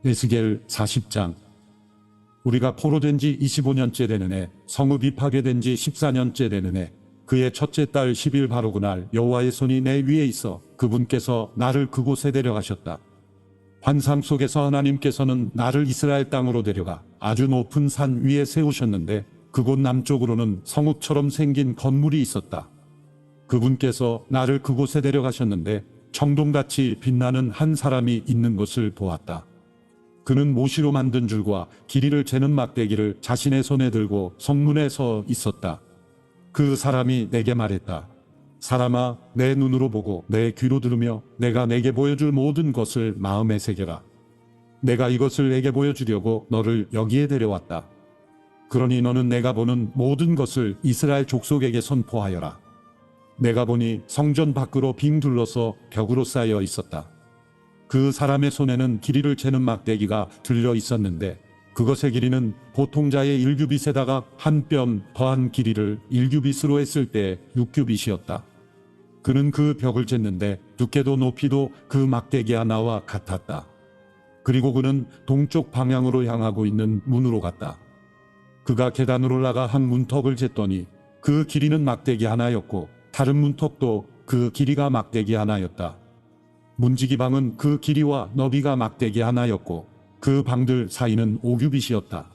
에스겔 40장. 우리가 포로된 지 25년째 되는 해, 성읍이 파괴된 지 14년째 되는 해, 그의 첫째 달 10일 바로 그날 여호와의 손이 내 위에 있어 그분께서 나를 그곳에 데려가셨다. 환상 속에서 하나님께서는 나를 이스라엘 땅으로 데려가 아주 높은 산 위에 세우셨는데 그곳 남쪽으로는 성읍처럼 생긴 건물이 있었다. 그분께서 나를 그곳에 데려가셨는데 청동같이 빛나는 한 사람이 있는 것을 보았다. 그는 모시로 만든 줄과 길이를 재는 막대기를 자신의 손에 들고 성문에 서 있었다. 그 사람이 내게 말했다. 사람아, 내 눈으로 보고 내 귀로 들으며 내가 내게 보여줄 모든 것을 마음에 새겨라. 내가 이것을 내게 보여주려고 너를 여기에 데려왔다. 그러니 너는 내가 보는 모든 것을 이스라엘 족속에게 선포하여라. 내가 보니 성전 밖으로 빙 둘러서 벽으로 쌓여 있었다. 그 사람의 손에는 길이를 재는 막대기가 들려 있었는데 그것의 길이는 보통 자의 1규빗에다가 한 뼘 더한 길이를 1규빗으로 했을 때 6규빗이었다. 그는 그 벽을 쟀는데 두께도 높이도 그 막대기 하나와 같았다. 그리고 그는 동쪽 방향으로 향하고 있는 문으로 갔다. 그가 계단으로 올라가 한 문턱을 쟀더니 그 길이는 막대기 하나였고 다른 문턱도 그 길이가 막대기 하나였다. 문지기 방은 그 길이와 너비가 막대기 하나였고 그 방들 사이는 5규빗이었다.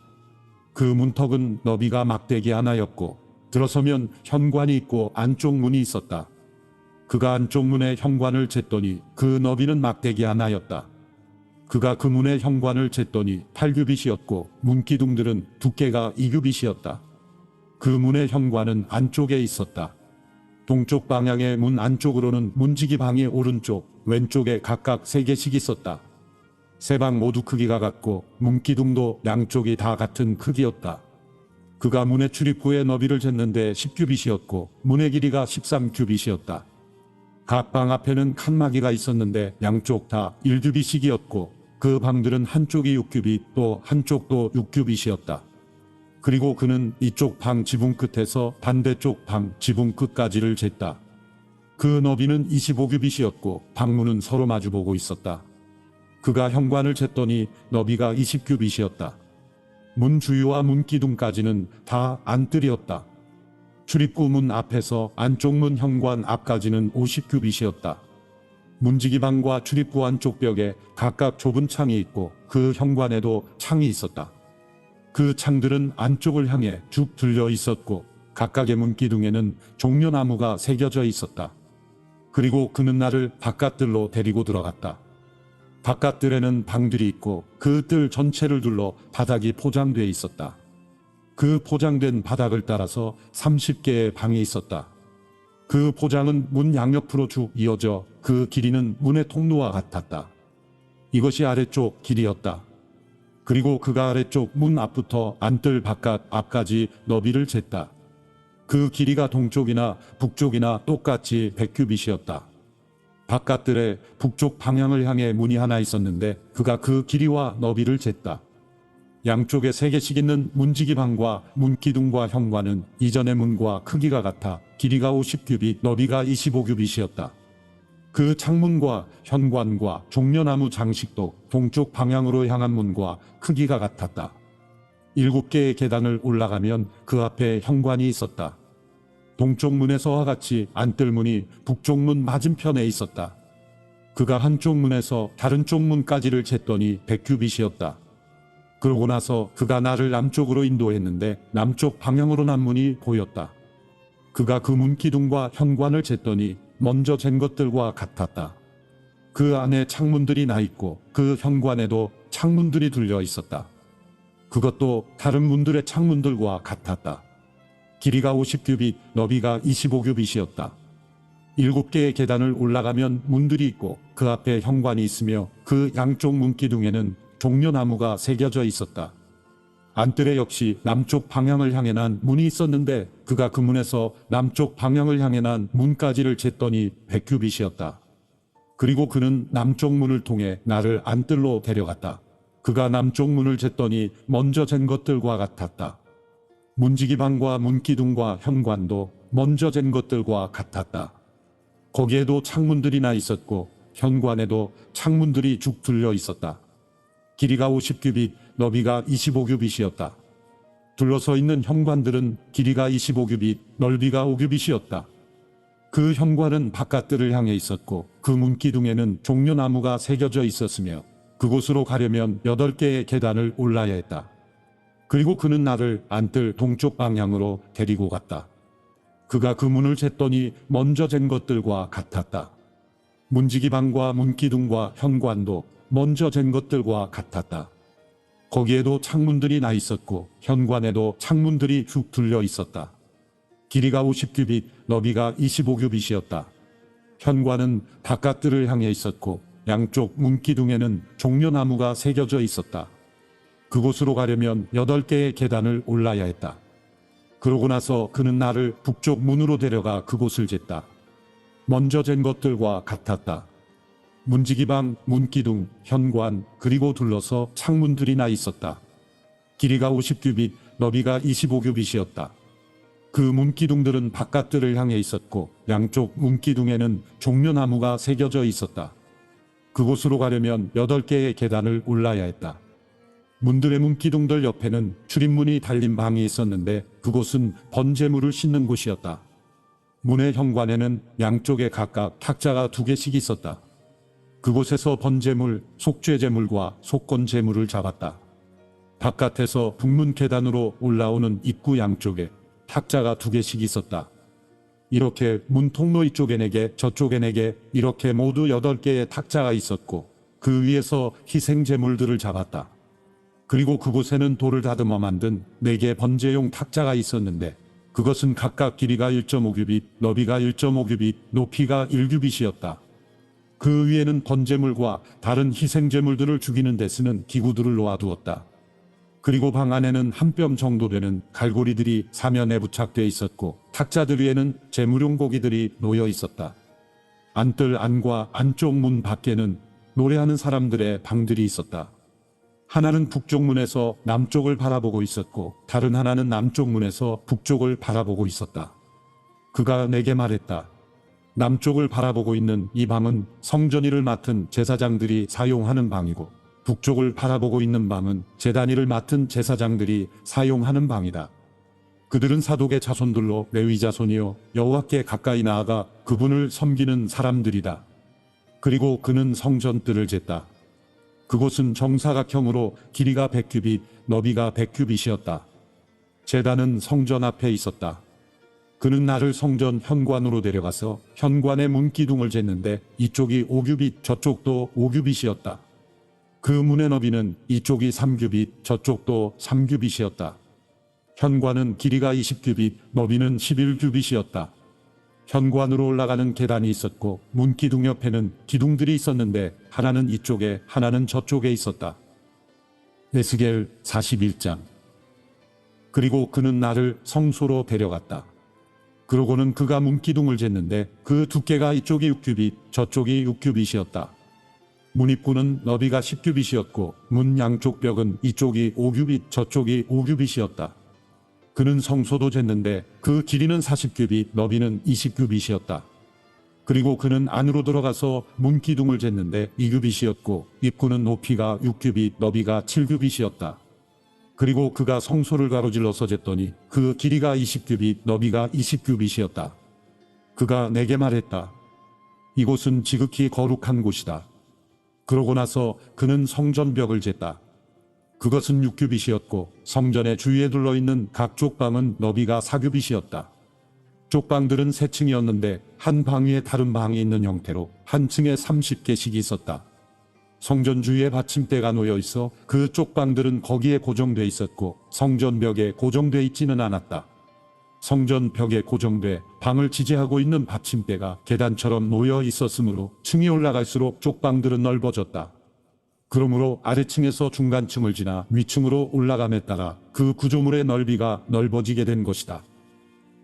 그 문턱은 너비가 막대기 하나였고 들어서면 현관이 있고 안쪽 문이 있었다. 그가 안쪽 문의 현관을 쟀더니 그 너비는 막대기 하나였다. 그가 그 문의 현관을 쟀더니 8규빗이었고 문기둥들은 두께가 2규빗이었다. 그 문의 현관은 안쪽에 있었다. 동쪽 방향의 문 안쪽으로는 문지기 방의 오른쪽, 왼쪽에 각각 3개씩 있었다. 세 방 모두 크기가 같고 문기둥도 양쪽이 다 같은 크기였다. 그가 문의 출입구의 너비를 쟀는데 10규빗이었고 문의 길이가 13규빗이었다. 각 방 앞에는 칸막이가 있었는데 양쪽 다 1규빗씩이었고 그 방들은 한쪽이 6규빗 또 한쪽도 6규빗이었다. 그리고 그는 이쪽 방 지붕 끝에서 반대쪽 방 지붕 끝까지를 쟀다. 그 너비는 25규빗이었고 방문은 서로 마주보고 있었다. 그가 현관을 쟀더니 너비가 20규빗이었다. 문 주위와 문 기둥까지는 다 안뜰이었다. 출입구 문 앞에서 안쪽 문 현관 앞까지는 50규빗이었다. 문지기 방과 출입구 안쪽 벽에 각각 좁은 창이 있고 그 현관에도 창이 있었다. 그 창들은 안쪽을 향해 쭉 들려 있었고 각각의 문기둥에는 종려나무가 새겨져 있었다. 그리고 그는 나를 바깥들로 데리고 들어갔다. 바깥들에는 방들이 있고 그 뜰 전체를 둘러 바닥이 포장돼 있었다. 그 포장된 바닥을 따라서 30개의 방이 있었다. 그 포장은 문 양옆으로 쭉 이어져 그 길이는 문의 통로와 같았다. 이것이 아래쪽 길이었다. 그리고 그가 아래쪽 문 앞부터 안뜰 바깥 앞까지 너비를 쟀다. 그 길이가 동쪽이나 북쪽이나 똑같이 100규빗이었다. 바깥들에 북쪽 방향을 향해 문이 하나 있었는데 그가 그 길이와 너비를 쟀다. 양쪽에 3개씩 있는 문지기 방과 문기둥과 현관은 이전의 문과 크기가 같아 길이가 50규빗, 너비가 25규빗이었다. 그 창문과 현관과 종려나무 장식도 동쪽 방향으로 향한 문과 크기가 같았다. 7개의 계단을 올라가면 그 앞에 현관이 있었다. 동쪽 문에서와 같이 안뜰 문이 북쪽 문 맞은편에 있었다. 그가 한쪽 문에서 다른 쪽 문까지를 쟀더니 100규빗이었다. 그러고 나서 그가 나를 남쪽으로 인도했는데 남쪽 방향으로 난 문이 보였다. 그가 그 문기둥과 현관을 쟀더니 먼저 잰 것들과 같았다. 그 안에 창문들이 나 있고 그 현관에도 창문들이 둘려 있었다. 그것도 다른 문들의 창문들과 같았다. 길이가 50규빗, 너비가 25규빗이었다. 7개의 계단을 올라가면 문들이 있고 그 앞에 현관이 있으며 그 양쪽 문기둥에는 종려나무가 새겨져 있었다. 안뜰에 역시 남쪽 방향을 향해 난 문이 있었는데 그가 그 문에서 남쪽 방향을 향해 난 문까지를 쟀더니 100규빗이었다. 그리고 그는 남쪽 문을 통해 나를 안뜰로 데려갔다. 그가 남쪽 문을 쟀더니 먼저 잰 것들과 같았다. 문지기 방과 문기둥과 현관도 먼저 잰 것들과 같았다. 거기에도 창문들이 나 있었고 현관에도 창문들이 쭉 둘려 있었다. 길이가 50규빗, 너비가 25규빗이었다. 둘러서 있는 현관들은 길이가 25규빗, 넓이가 5규빗이었다. 그 현관은 바깥들을 향해 있었고 그 문기둥에는 종려나무가 새겨져 있었으며 그곳으로 가려면 8개의 계단을 올라야 했다. 그리고 그는 나를 안뜰 동쪽 방향으로 데리고 갔다. 그가 그 문을 쟀더니 먼저 잰 것들과 같았다. 문지기방과 문기둥과 현관도 먼저 잰 것들과 같았다. 거기에도 창문들이 나 있었고 현관에도 창문들이 쭉 둘려 있었다. 길이가 50규빗, 너비가 25규빗이었다. 현관은 바깥들을 향해 있었고 양쪽 문기둥에는 종려나무가 새겨져 있었다. 그곳으로 가려면 8개의 계단을 올라야 했다. 그러고 나서 그는 나를 북쪽 문으로 데려가 그곳을 쟀다. 먼저 잰 것들과 같았다. 문지기방, 문기둥, 현관, 그리고 둘러서 창문들이 나 있었다. 길이가 50규빗, 너비가 25규빗이었다. 그 문기둥들은 바깥들을 향해 있었고 양쪽 문기둥에는 종려나무가 새겨져 있었다. 그곳으로 가려면 8개의 계단을 올라야 했다. 문들의 문기둥들 옆에는 출입문이 달린 방이 있었는데 그곳은 번제물을 싣는 곳이었다. 문의 현관에는 양쪽에 각각 탁자가 2개씩 있었다. 그곳에서 번제물, 속죄제물과 속건제물을 잡았다. 바깥에서 북문 계단으로 올라오는 입구 양쪽에 탁자가 2개씩 있었다. 이렇게 문 통로 이쪽에 4개, 저쪽에 4개, 이렇게 모두 8개의 탁자가 있었고 그 위에서 희생제물들을 잡았다. 그리고 그곳에는 돌을 다듬어 만든 4개 번제용 탁자가 있었는데 그것은 각각 길이가 1.5규빗, 너비가 1.5규빗, 높이가 1규빗이었다. 그 위에는 번제물과 다른 희생제물들을 죽이는 데 쓰는 기구들을 놓아두었다. 그리고 방 안에는 한 뼘 정도 되는 갈고리들이 사면에 부착되어 있었고 탁자들 위에는 제물용 고기들이 놓여 있었다. 안뜰 안과 안쪽 문 밖에는 노래하는 사람들의 방들이 있었다. 하나는 북쪽 문에서 남쪽을 바라보고 있었고 다른 하나는 남쪽 문에서 북쪽을 바라보고 있었다. 그가 내게 말했다. 남쪽을 바라보고 있는 이 방은 성전 일을 맡은 제사장들이 사용하는 방이고 북쪽을 바라보고 있는 방은 제단 일을 맡은 제사장들이 사용하는 방이다. 그들은 사독의 자손들로 레위 자손이요 여호와께 가까이 나아가 그분을 섬기는 사람들이다. 그리고 그는 성전뜰을 쟀다. 그곳은 정사각형으로 길이가 100규빗, 너비가 100규빗이었다. 제단은 성전 앞에 있었다. 그는 나를 성전 현관으로 데려가서 현관의 문기둥을 쟀는데 이쪽이 5규빗, 저쪽도 5규빗이었다. 그 문의 너비는 이쪽이 3규빗, 저쪽도 3규빗이었다. 현관은 길이가 20규빗, 너비는 11규빗이었다. 현관으로 올라가는 계단이 있었고 문기둥 옆에는 기둥들이 있었는데 하나는 이쪽에 하나는 저쪽에 있었다. 에스겔 41장. 그리고 그는 나를 성소로 데려갔다. 그러고는 그가 문기둥을 쟀는데 그 두께가 이쪽이 6규빗, 저쪽이 6규빗이었다. 문입구는 너비가 10규빗이었고 문 양쪽 벽은 이쪽이 5규빗, 저쪽이 5규빗이었다. 그는 성소도 쟀는데 그 길이는 40규빗, 너비는 20규빗이었다. 그리고 그는 안으로 들어가서 문기둥을 쟀는데 2규빗이었고 입구는 높이가 6규빗, 너비가 7규빗이었다. 그리고 그가 성소를 가로질러서 쟀더니 그 길이가 20규빗, 너비가 20규빗이었다. 그가 내게 말했다. 이곳은 지극히 거룩한 곳이다. 그러고 나서 그는 성전벽을 쟀다. 그것은 6규빗이었고 성전의 주위에 둘러있는 각 쪽방은 너비가 4규빗이었다. 쪽방들은 3층이었는데 한 방 위에 다른 방이 있는 형태로 한 층에 30개씩 있었다. 성전 주위에 받침대가 놓여 있어 그 쪽방들은 거기에 고정돼 있었고 성전벽에 고정돼 있지는 않았다. 성전 벽에 고정돼 방을 지지하고 있는 받침대가 계단처럼 놓여 있었으므로 층이 올라갈수록 쪽방들은 넓어졌다. 그러므로 아래층에서 중간층을 지나 위층으로 올라감에 따라 그 구조물의 넓이가 넓어지게 된 것이다.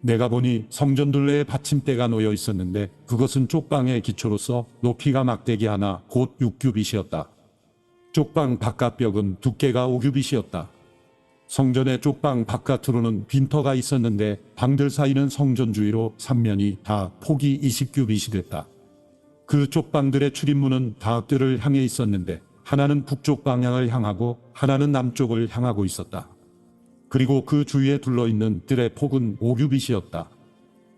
내가 보니 성전 둘레에 받침대가 놓여 있었는데 그것은 쪽방의 기초로서 높이가 막대기 하나 곧 6규빗이었다. 쪽방 바깥벽은 두께가 5규빗이었다. 성전의 쪽방 바깥으로는 빈터가 있었는데 방들 사이는 성전 주위로 3면이 다 폭이 20규빗이 됐다. 그 쪽방들의 출입문은 다 뜰을 향해 있었는데 하나는 북쪽 방향을 향하고 하나는 남쪽을 향하고 있었다. 그리고 그 주위에 둘러있는 뜰의 폭은 5규빗이었다.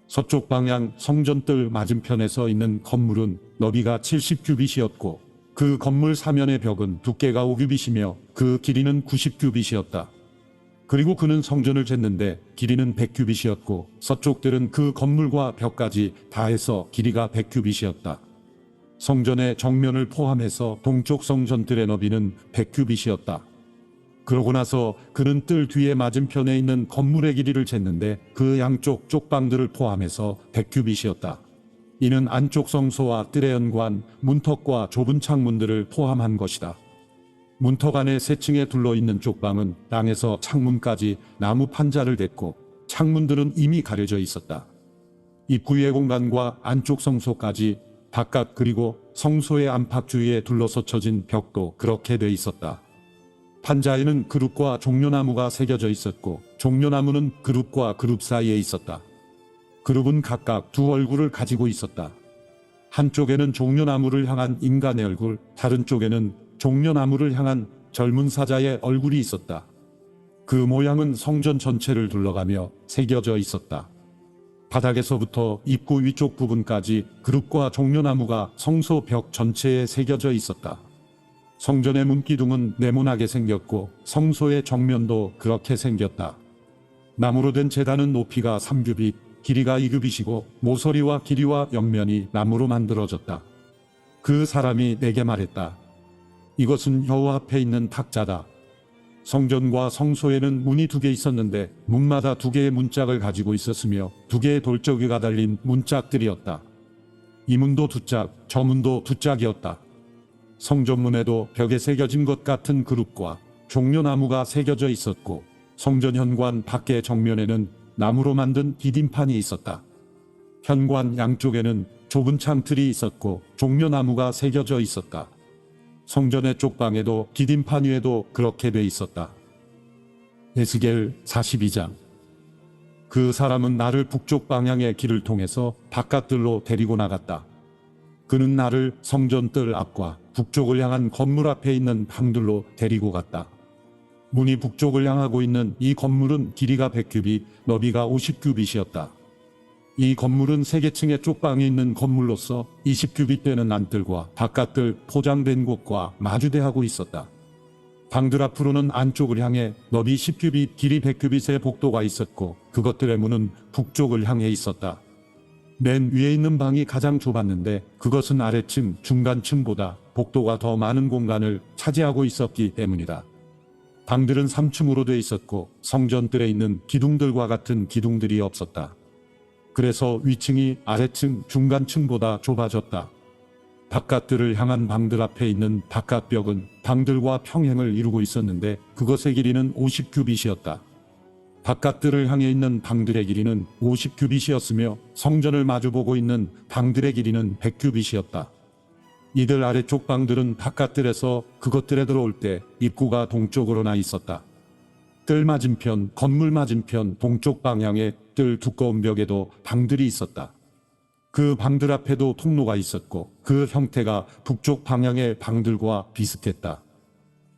서쪽 방향 성전뜰 맞은편에 있는 건물은 너비가 70규빗이었고 그 건물 사면의 벽은 두께가 5규빗이며 그 길이는 90규빗이었다. 그리고 그는 성전을 쟀는데 길이는 100규빗이었고 서쪽들은 그 건물과 벽까지 다해서 길이가 100규빗이었다. 성전의 정면을 포함해서 동쪽 성전뜰의 너비는 100규빗이었다. 그러고 나서 그는 뜰 뒤에 맞은편에 있는 건물의 길이를 쟀는데 그 양쪽 쪽방들을 포함해서 100규빗이었다. 이는 안쪽 성소와 뜰의 연관, 문턱과 좁은 창문들을 포함한 것이다. 문턱 안에 세 층에 둘러있는 쪽방은 땅에서 창문까지 나무 판자를 댔고 창문들은 이미 가려져 있었다. 입구의 공간과 안쪽 성소까지 바깥 그리고 성소의 안팎 주위에 둘러서쳐진 벽도 그렇게 돼 있었다. 판자에는 그룹과 종려나무가 새겨져 있었고 종려나무는 그룹과 그룹 사이에 있었다. 그룹은 각각 두 얼굴을 가지고 있었다. 한쪽에는 종려나무를 향한 인간의 얼굴, 다른 쪽에는 종려나무를 향한 젊은 사자의 얼굴이 있었다. 그 모양은 성전 전체를 둘러가며 새겨져 있었다. 바닥에서부터 입구 위쪽 부분까지 그룹과 종려나무가 성소 벽 전체에 새겨져 있었다. 성전의 문기둥은 네모나게 생겼고 성소의 정면도 그렇게 생겼다. 나무로 된 제단은 높이가 3규빗, 길이가 2규빗이고 모서리와 길이와 옆면이 나무로 만들어졌다. 그 사람이 내게 말했다. 이것은 여호와 앞에 있는 탁자다. 성전과 성소에는 문이 2개 있었는데 문마다 2개의 문짝을 가지고 있었으며 2개의 돌적이가 달린 문짝들이었다. 이 문도 2짝, 저 문도 2짝이었다. 성전문에도 벽에 새겨진 것 같은 그룹과 종려나무가 새겨져 있었고 성전 현관 밖의 정면에는 나무로 만든 디딤판이 있었다. 현관 양쪽에는 좁은 창틀이 있었고 종려나무가 새겨져 있었다. 성전의 쪽방에도 디딤판 위에도 그렇게 돼 있었다. 에스겔 42장. 그 사람은 나를 북쪽 방향의 길을 통해서 바깥들로 데리고 나갔다. 그는 나를 성전뜰 앞과 북쪽을 향한 건물 앞에 있는 방들로 데리고 갔다. 문이 북쪽을 향하고 있는 이 건물은 길이가 100규빗, 너비가 50규빗이었다. 이 건물은 3개층의 쪽방이 있는 건물로서 20규빗 되는 안뜰과 바깥뜰 포장된 곳과 마주대하고 있었다. 방들 앞으로는 안쪽을 향해 너비 10규빗, 길이 100규빗의 복도가 있었고 그것들의 문은 북쪽을 향해 있었다. 맨 위에 있는 방이 가장 좁았는데 그것은 아래층, 중간층보다 복도가 더 많은 공간을 차지하고 있었기 때문이다. 방들은 3층으로 돼 있었고 성전뜰에 있는 기둥들과 같은 기둥들이 없었다. 그래서 위층이 아래층, 중간층보다 좁아졌다. 바깥들을 향한 방들 앞에 있는 바깥벽은 방들과 평행을 이루고 있었는데 그것의 길이는 50규빗이었다. 바깥들을 향해 있는 방들의 길이는 50규빗이었으며 성전을 마주보고 있는 방들의 길이는 100규빗이었다. 이들 아래쪽 방들은 바깥들에서 그것들에 들어올 때 입구가 동쪽으로 나 있었다. 뜰 맞은편, 건물 맞은편 동쪽 방향의 뜰 두꺼운 벽에도 방들이 있었다. 그 방들 앞에도 통로가 있었고 그 형태가 북쪽 방향의 방들과 비슷했다.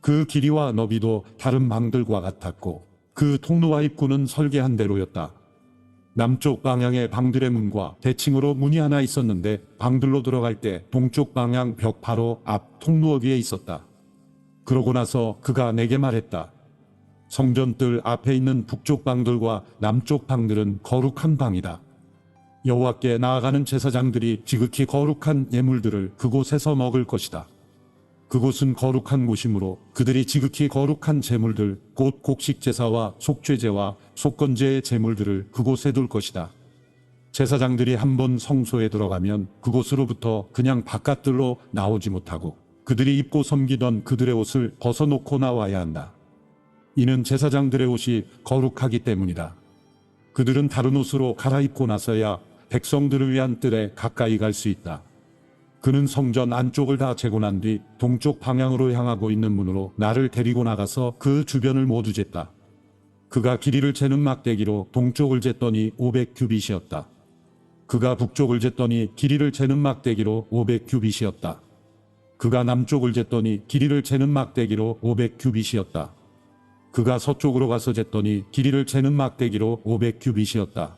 그 길이와 너비도 다른 방들과 같았고 그 통로와 입구는 설계한 대로였다. 남쪽 방향의 방들의 문과 대칭으로 문이 하나 있었는데 방들로 들어갈 때 동쪽 방향 벽 바로 앞 통로 위에 있었다. 그러고 나서 그가 내게 말했다. 성전뜰 앞에 있는 북쪽 방들과 남쪽 방들은 거룩한 방이다. 여호와께 나아가는 제사장들이 지극히 거룩한 예물들을 그곳에서 먹을 것이다. 그곳은 거룩한 곳이므로 그들이 지극히 거룩한 제물들, 곧 곡식제사와 속죄제와 속건제의 제물들을 그곳에 둘 것이다. 제사장들이 한번 성소에 들어가면 그곳으로부터 그냥 바깥들로 나오지 못하고 그들이 입고 섬기던 그들의 옷을 벗어놓고 나와야 한다. 이는 제사장들의 옷이 거룩하기 때문이다. 그들은 다른 옷으로 갈아입고 나서야 백성들을 위한 뜰에 가까이 갈 수 있다. 그는 성전 안쪽을 다 재고 난 뒤 동쪽 방향으로 향하고 있는 문으로 나를 데리고 나가서 그 주변을 모두 쟀다. 그가 길이를 재는 막대기로 동쪽을 쟀더니 500규빗이었다. 그가 북쪽을 쟀더니 길이를 재는 막대기로 500규빗이었다. 그가 남쪽을 쟀더니 길이를 재는 막대기로 500규빗이었다. 그가 서쪽으로 가서 쟀더니 길이를 재는 막대기로 500규빗이었다.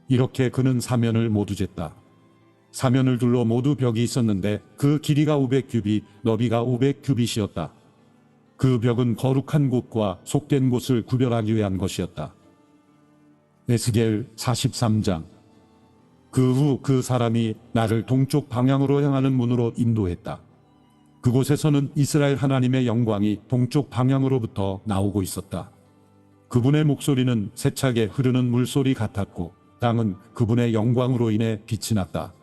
이렇게 그는 사면을 모두 쟀다. 사면을 둘러 모두 벽이 있었는데 그 길이가 500규빗, 너비가 500규빗이었다. 그 벽은 거룩한 곳과 속된 곳을 구별하기 위한 것이었다. 에스겔 43장. 그 후 그 사람이 나를 동쪽 방향으로 향하는 문으로 인도했다. 그곳에서는 이스라엘 하나님의 영광이 동쪽 방향으로부터 나오고 있었다. 그분의 목소리는 세차게 흐르는 물소리 같았고 땅은 그분의 영광으로 인해 빛이 났다.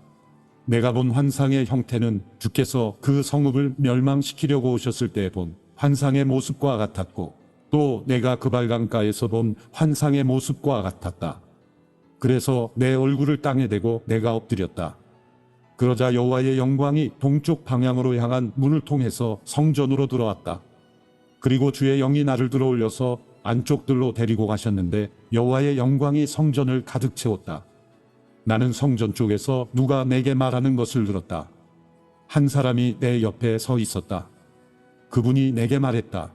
내가 본 환상의 형태는 주께서 그 성읍을 멸망시키려고 오셨을 때 본 환상의 모습과 같았고 또 내가 그발강가에서 본 환상의 모습과 같았다. 그래서 내 얼굴을 땅에 대고 내가 엎드렸다. 그러자 여호와의 영광이 동쪽 방향으로 향한 문을 통해서 성전으로 들어왔다. 그리고 주의 영이 나를 들어올려서 안쪽들로 데리고 가셨는데 여호와의 영광이 성전을 가득 채웠다. 나는 성전 쪽에서 누가 내게 말하는 것을 들었다. 한 사람이 내 옆에 서 있었다. 그분이 내게 말했다.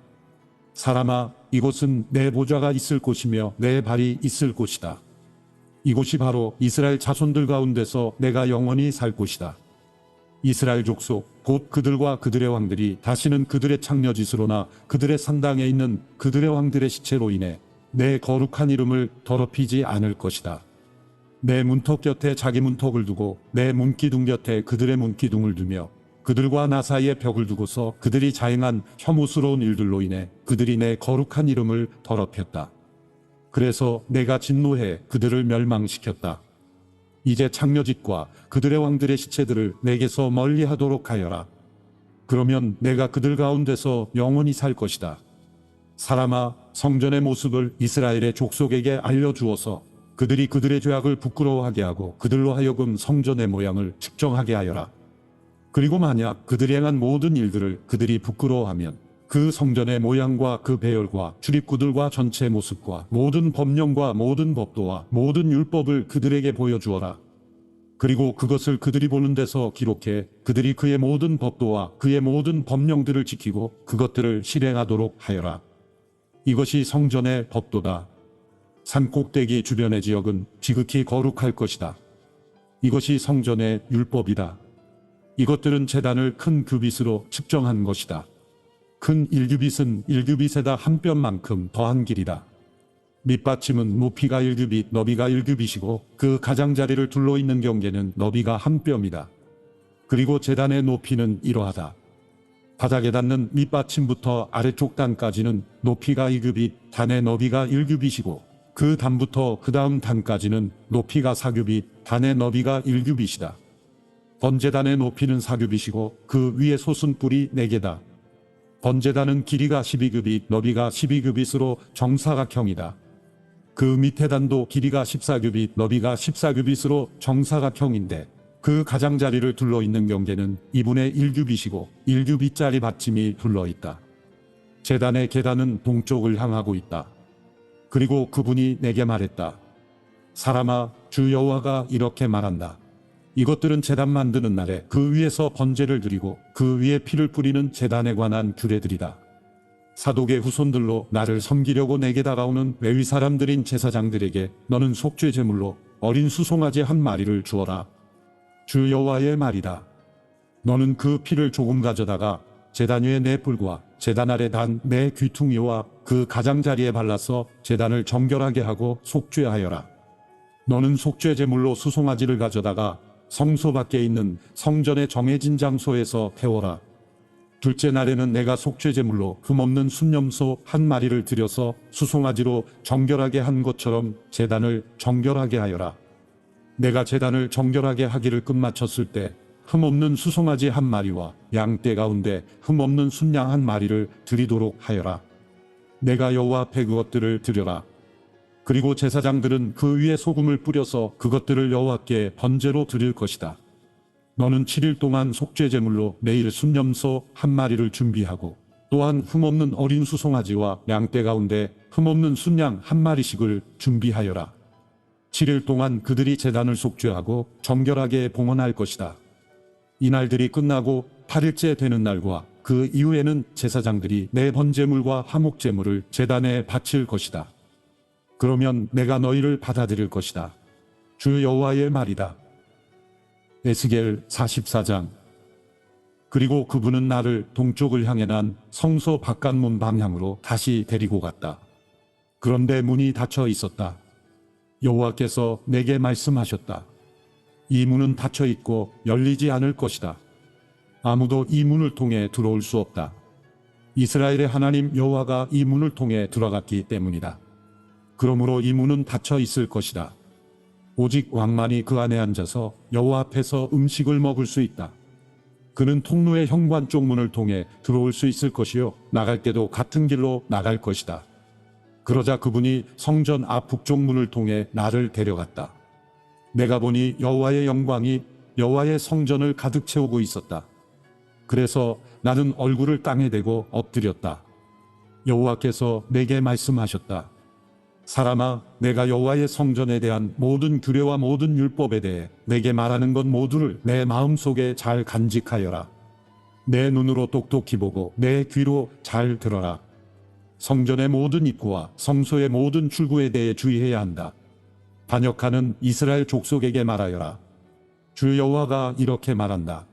사람아, 이곳은 내 보좌가 있을 곳이며 내 발이 있을 곳이다. 이곳이 바로 이스라엘 자손들 가운데서 내가 영원히 살 곳이다. 이스라엘 족속 곧 그들과 그들의 왕들이 다시는 그들의 창녀짓으로나 그들의 산당에 있는 그들의 왕들의 시체로 인해 내 거룩한 이름을 더럽히지 않을 것이다. 내 문턱 곁에 자기 문턱을 두고 내 문기둥 곁에 그들의 문기둥을 두며 그들과 나 사이에 벽을 두고서 그들이 자행한 혐오스러운 일들로 인해 그들이 내 거룩한 이름을 더럽혔다. 그래서 내가 진노해 그들을 멸망시켰다. 이제 창녀짓과 그들의 왕들의 시체들을 내게서 멀리하도록 하여라. 그러면 내가 그들 가운데서 영원히 살 것이다. 사람아, 성전의 모습을 이스라엘의 족속에게 알려주어서 그들이 그들의 죄악을 부끄러워하게 하고 그들로 하여금 성전의 모양을 측정하게 하여라. 그리고 만약 그들이 행한 모든 일들을 그들이 부끄러워하면 그 성전의 모양과 그 배열과 출입구들과 전체 모습과 모든 법령과 모든 법도와 모든 율법을 그들에게 보여주어라. 그리고 그것을 그들이 보는 데서 기록해 그들이 그의 모든 법도와 그의 모든 법령들을 지키고 그것들을 실행하도록 하여라. 이것이 성전의 법도다. 산 꼭대기 주변의 지역은 지극히 거룩할 것이다. 이것이 성전의 율법이다. 이것들은 제단을 큰 규빗으로 측정한 것이다. 큰 1규빗은 1규빗에다 한 뼘만큼 더한 길이다. 밑받침은 높이가 1규빗, 너비가 1규빗이고 그 가장자리를 둘러 있는 경계는 너비가 한 뼘이다. 그리고 제단의 높이는 이러하다. 바닥에 닿는 밑받침부터 아래쪽 단까지는 높이가 2규빗, 단의 너비가 1규빗이고 그 단부터 그 다음 단까지는 높이가 4규빗, 단의 너비가 1규빗이다. 번제단의 높이는 4규빗이고 그 위에 솟은 뿔이 4개다. 번제단은 길이가 12규빗, 너비가 12규빗으로 정사각형이다. 그 밑에 단도 길이가 14규빗, 너비가 14규빗으로 정사각형인데 그 가장자리를 둘러있는 경계는 2분의 1규빗이고 1규빗짜리 받침이 둘러있다. 제단의 계단은 동쪽을 향하고 있다. 그리고 그분이 내게 말했다. 사람아, 주 여호와가 이렇게 말한다. 이것들은 제단 만드는 날에 그 위에서 번제를 드리고 그 위에 피를 뿌리는 제단에 관한 규례들이다. 사독의 후손들로 나를 섬기려고 내게 다가오는 레위 사람들인 제사장들에게 너는 속죄 제물로 어린 수송아지 한 마리를 주어라. 주 여호와의 말이다. 너는 그 피를 조금 가져다가 제단 위에 내 뿔과 제단 아래 단 내 귀퉁이와 그 가장자리에 발라서 제단을 정결하게 하고 속죄하여라. 너는 속죄 제물로 수송아지를 가져다가 성소 밖에 있는 성전의 정해진 장소에서 태워라. 둘째 날에는 내가 속죄 제물로 흠없는 순염소 한 마리를 들여서 수송아지로 정결하게 한 것처럼 제단을 정결하게 하여라. 내가 제단을 정결하게 하기를 끝마쳤을 때 흠없는 수송아지 한 마리와 양떼 가운데 흠없는 순양 한 마리를 드리도록 하여라. 내가 여호와 앞에 그것들을 드려라. 그리고 제사장들은 그 위에 소금을 뿌려서 그것들을 여호와께 번제로 드릴 것이다. 너는 7일 동안 속죄 제물로 매일 순염소 한 마리를 준비하고 또한 흠없는 어린 수송아지와 양떼 가운데 흠없는 순양 한 마리씩을 준비하여라. 7일 동안 그들이 제단을 속죄하고 정결하게 봉헌할 것이다. 이날들이 끝나고 8일째 되는 날과 그 이후에는 제사장들이 내 번제물과 화목제물을 제단에 바칠 것이다. 그러면 내가 너희를 받아들일 것이다. 주 여호와의 말이다. 에스겔 44장. 그리고 그분은 나를 동쪽을 향해 난 성소 바깥문 방향으로 다시 데리고 갔다. 그런데 문이 닫혀 있었다. 여호와께서 내게 말씀하셨다. 이 문은 닫혀 있고 열리지 않을 것이다. 아무도 이 문을 통해 들어올 수 없다. 이스라엘의 하나님 여호와가 이 문을 통해 들어갔기 때문이다. 그러므로 이 문은 닫혀 있을 것이다. 오직 왕만이 그 안에 앉아서 여호와 앞에서 음식을 먹을 수 있다. 그는 통로의 현관 쪽 문을 통해 들어올 수 있을 것이요 나갈 때도 같은 길로 나갈 것이다. 그러자 그분이 성전 앞 북쪽 문을 통해 나를 데려갔다. 내가 보니 여호와의 영광이 여호와의 성전을 가득 채우고 있었다. 그래서 나는 얼굴을 땅에 대고 엎드렸다. 여호와께서 내게 말씀하셨다. 사람아, 내가 여호와의 성전에 대한 모든 규례와 모든 율법에 대해 내게 말하는 것 모두를 내 마음속에 잘 간직하여라. 내 눈으로 똑똑히 보고 내 귀로 잘 들어라. 성전의 모든 입구와 성소의 모든 출구에 대해 주의해야 한다. 반역하는 이스라엘 족속에게 말하여라. 주 여호와가 이렇게 말한다.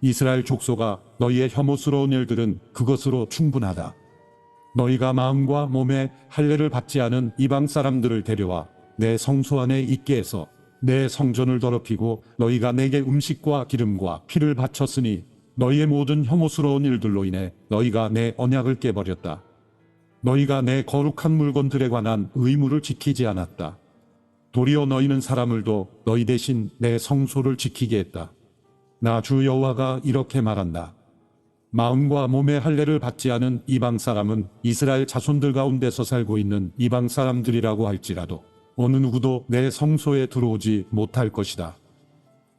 이스라엘 족속아, 너희의 혐오스러운 일들은 그것으로 충분하다. 너희가 마음과 몸에 할례를 받지 않은 이방 사람들을 데려와 내 성소 안에 있게 해서 내 성전을 더럽히고 너희가 내게 음식과 기름과 피를 바쳤으니 너희의 모든 혐오스러운 일들로 인해 너희가 내 언약을 깨버렸다. 너희가 내 거룩한 물건들에 관한 의무를 지키지 않았다. 도리어 너희는 사람을도 너희 대신 내 성소를 지키게 했다. 나 주 여호와가 이렇게 말한다. 마음과 몸의 할례를 받지 않은 이방 사람은 이스라엘 자손들 가운데서 살고 있는 이방 사람들이라고 할지라도 어느 누구도 내 성소에 들어오지 못할 것이다.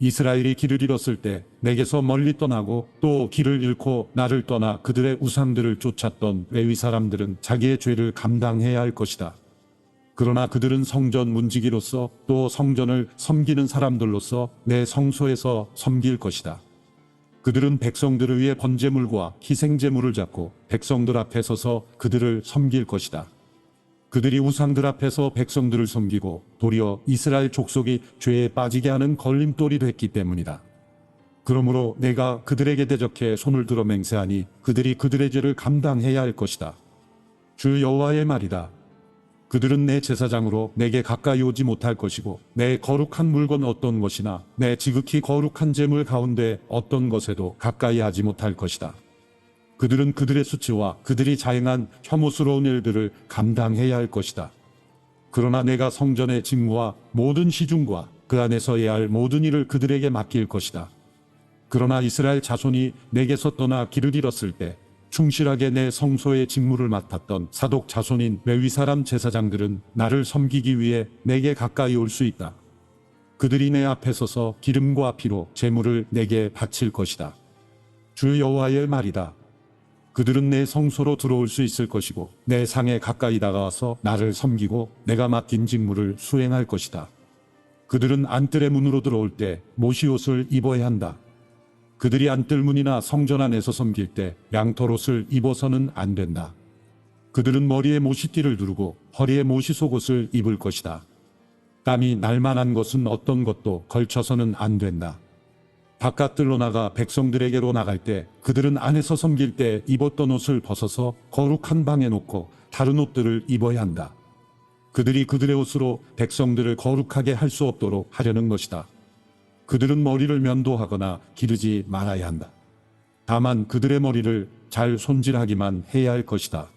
이스라엘이 길을 잃었을 때 내게서 멀리 떠나고 또 길을 잃고 나를 떠나 그들의 우상들을 쫓았던 레위 사람들은 자기의 죄를 감당해야 할 것이다. 그러나 그들은 성전 문지기로서 또 성전을 섬기는 사람들로서 내 성소에서 섬길 것이다. 그들은 백성들을 위해 번제물과 희생제물을 잡고 백성들 앞에 서서 그들을 섬길 것이다. 그들이 우상들 앞에서 백성들을 섬기고 도리어 이스라엘 족속이 죄에 빠지게 하는 걸림돌이 됐기 때문이다. 그러므로 내가 그들에게 대적해 손을 들어 맹세하니 그들이 그들의 죄를 감당해야 할 것이다. 주 여호와의 말이다. 그들은 내 제사장으로 내게 가까이 오지 못할 것이고 내 거룩한 물건 어떤 것이나 내 지극히 거룩한 제물 가운데 어떤 것에도 가까이 하지 못할 것이다. 그들은 그들의 수치와 그들이 자행한 혐오스러운 일들을 감당해야 할 것이다. 그러나 내가 성전의 직무와 모든 시중과 그 안에서 해야 할 모든 일을 그들에게 맡길 것이다. 그러나 이스라엘 자손이 내게서 떠나 길을 잃었을 때 충실하게 내 성소의 직무를 맡았던 사독 자손인 레위 사람 제사장들은 나를 섬기기 위해 내게 가까이 올 수 있다. 그들이 내 앞에 서서 기름과 피로 제물을 내게 바칠 것이다. 주 여호와의 말이다. 그들은 내 성소로 들어올 수 있을 것이고 내 상에 가까이 다가와서 나를 섬기고 내가 맡긴 직무를 수행할 것이다. 그들은 안뜰의 문으로 들어올 때 모시옷을 입어야 한다. 그들이 안뜰문이나 성전 안에서 섬길 때 양털옷을 입어서는 안 된다. 그들은 머리에 모시띠를 두르고 허리에 모시속옷을 입을 것이다. 땀이 날 만한 것은 어떤 것도 걸쳐서는 안 된다. 바깥들로 나가 백성들에게로 나갈 때 그들은 안에서 섬길 때 입었던 옷을 벗어서 거룩한 방에 놓고 다른 옷들을 입어야 한다. 그들이 그들의 옷으로 백성들을 거룩하게 할 수 없도록 하려는 것이다. 그들은 머리를 면도하거나 기르지 말아야 한다. 다만 그들의 머리를 잘 손질하기만 해야 할 것이다.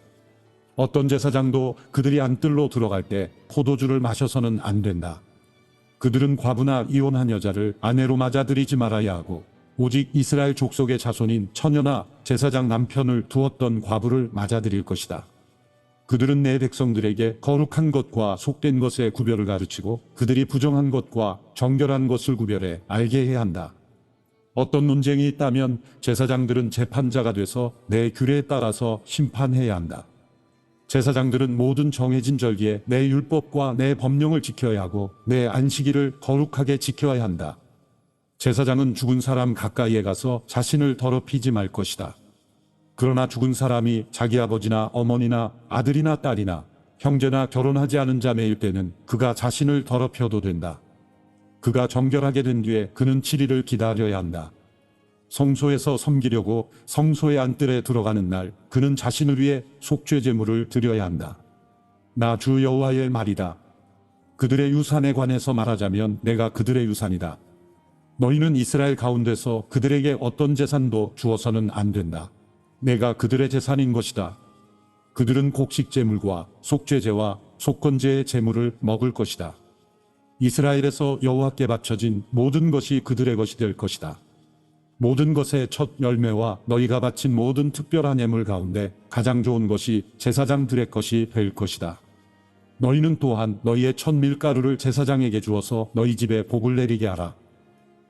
어떤 제사장도 그들이 안뜰로 들어갈 때 포도주를 마셔서는 안 된다. 그들은 과부나 이혼한 여자를 아내로 맞아들이지 말아야 하고 오직 이스라엘 족속의 자손인 처녀나 제사장 남편을 두었던 과부를 맞아들일 것이다. 그들은 내 백성들에게 거룩한 것과 속된 것의 구별을 가르치고 그들이 부정한 것과 정결한 것을 구별해 알게 해야 한다. 어떤 논쟁이 있다면 제사장들은 재판자가 돼서 내 규례에 따라서 심판해야 한다. 제사장들은 모든 정해진 절기에 내 율법과 내 법령을 지켜야 하고 내 안식일을 거룩하게 지켜야 한다. 제사장은 죽은 사람 가까이에 가서 자신을 더럽히지 말 것이다. 그러나 죽은 사람이 자기 아버지나 어머니나 아들이나 딸이나 형제나 결혼하지 않은 자매일 때는 그가 자신을 더럽혀도 된다. 그가 정결하게 된 뒤에 그는 7일을 기다려야 한다. 성소에서 섬기려고 성소의 안뜰에 들어가는 날 그는 자신을 위해 속죄 제물을 드려야 한다. 나 주 여호와의 말이다. 그들의 유산에 관해서 말하자면 내가 그들의 유산이다. 너희는 이스라엘 가운데서 그들에게 어떤 재산도 주어서는 안 된다. 내가 그들의 재산인 것이다. 그들은 곡식 제물과 속죄제와 속건제의 제물을 먹을 것이다. 이스라엘에서 여호와께 바쳐진 모든 것이 그들의 것이 될 것이다. 모든 것의 첫 열매와 너희가 바친 모든 특별한 예물 가운데 가장 좋은 것이 제사장들의 것이 될 것이다. 너희는 또한 너희의 첫 밀가루를 제사장에게 주어서 너희 집에 복을 내리게 하라.